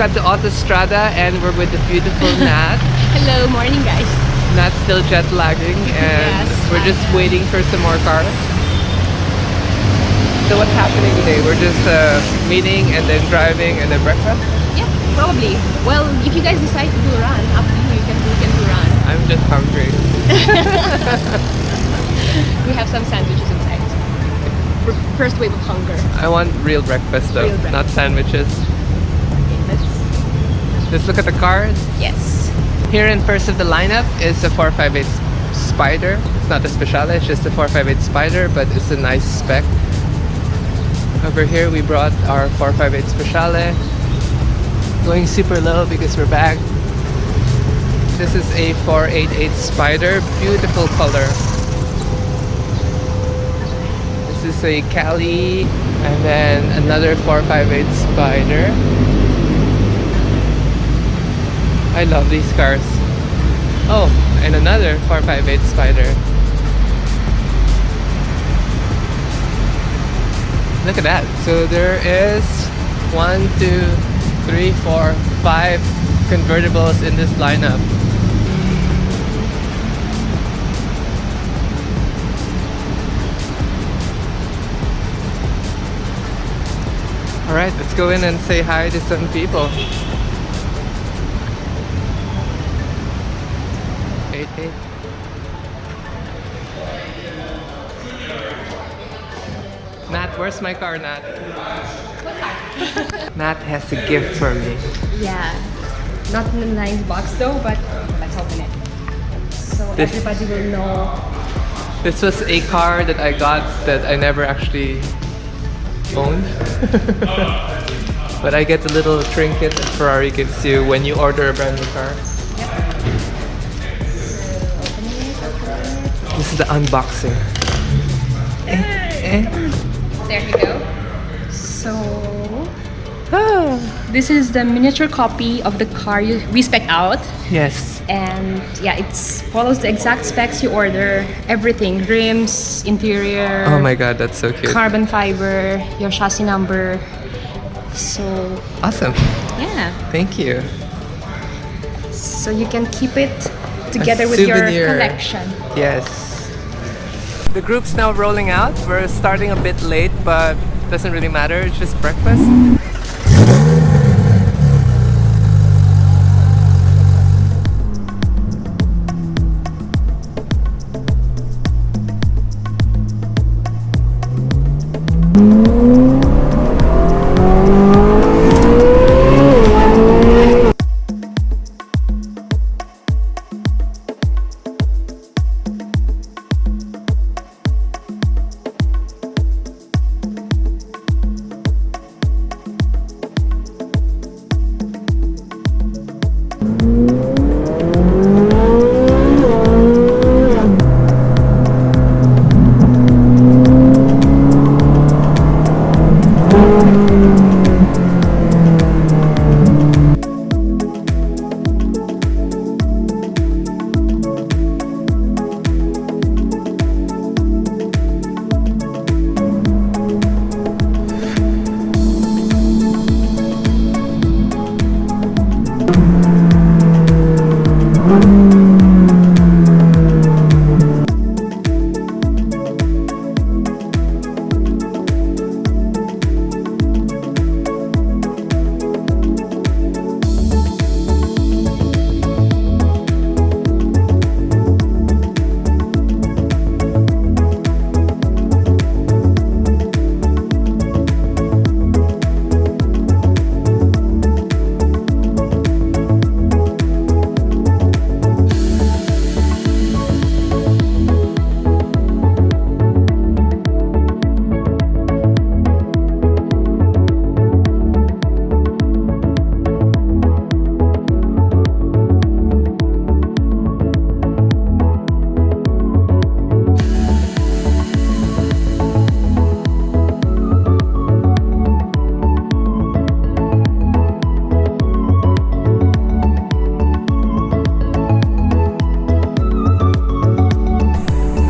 got to Autostrada and we're with the beautiful Nat. Hello, morning guys. Nat's still jet lagging and Yes, we're just waiting for some more cars. So what's happening today? We're just meeting and then driving and then breakfast? Yeah, probably. Well, if you guys decide to do a run, up to you. You can do run. I'm just hungry. We have some sandwiches inside. First wave of hunger. I want real breakfast though, Real breakfast. not sandwiches. Okay, Let's look at the cars. yes. Here in first of the lineup is a 458 Spider. It's not a Speciale, it's just a 458 Spider, but it's a nice spec. Over here we brought our 458 Speciale. Going super low because we're back. This is a 488 Spider, beautiful color. This is a Cali, and then another 458 Spider. I love these cars. Oh, and another 458 Spider. Look at that. So there is 1, 2, 3, 4, 5 convertibles in this lineup. Alright, let's go in and say hi to some people. 88. Nat, where's my car, Nat? What car? Nat has a gift for me. Yeah. Not in a nice box though, but let's open it. So This- everybody will know. This was a car that I got that I never actually owned. But I get the little trinket that Ferrari gives you when you order a brand new car. This is the unboxing. There you go. So this is the miniature copy of the car we spec out, Yes. and yeah, it follows the exact specs you order. Everything, rims, interior, Oh my god, that's so cute. carbon fiber, your chassis number. So Awesome. yeah, Thank you. so you can keep it together with your souvenir. collection. Yes. The group's now rolling out. We're starting a bit late, but doesn't really matter. It's just breakfast.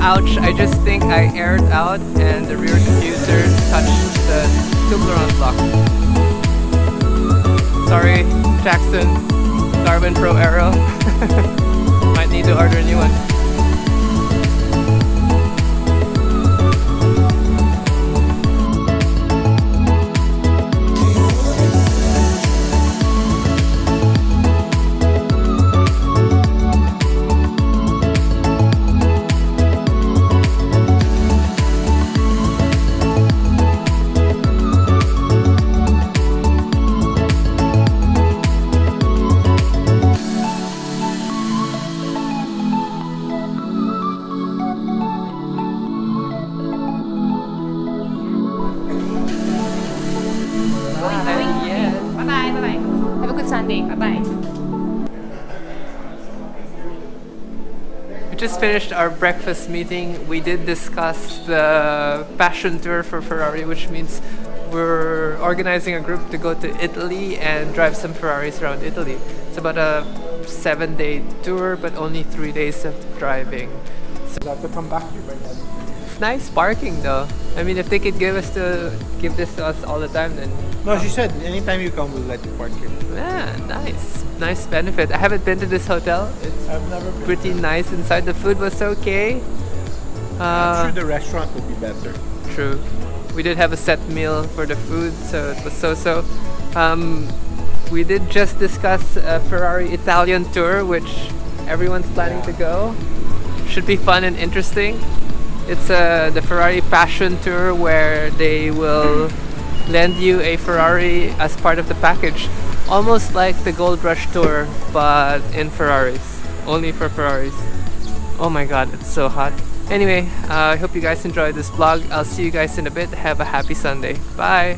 Ouch, I just think I aired out and the rear diffuser touched the Toblerone block. Sorry, Jackson, Carbon Pro Aero. Might need to order a new one. Bye-bye. Bye-bye. Have a good Sunday. Bye-bye. We just finished our breakfast meeting. We did discuss the passion tour for Ferrari, which means we're organizing a group to go to Italy and drive some Ferraris around Italy. It's about a 7-day tour, but only 3 days of driving. So We'll have to come back here by then. nice parking though. I mean, if they could give this to us all the time, then No, she said anytime you come, we'll let you park here. yeah, nice benefit. I haven't been to this hotel. It's I've never been. pretty nice inside. The food was okay. I'm sure the restaurant would be better. True. We did have a set meal for the food, so it was so-so. We did just discuss a Ferrari Italian tour, which everyone's planning to go. Should be fun and interesting. It's the Ferrari Passion Tour where they will lend you a Ferrari as part of the package. Almost like the Gold Rush Tour, but in Ferraris. Only for Ferraris. Oh my god, it's so hot. Anyway, I hope you guys enjoyed this vlog. I'll see you guys in a bit. Have a happy Sunday. Bye!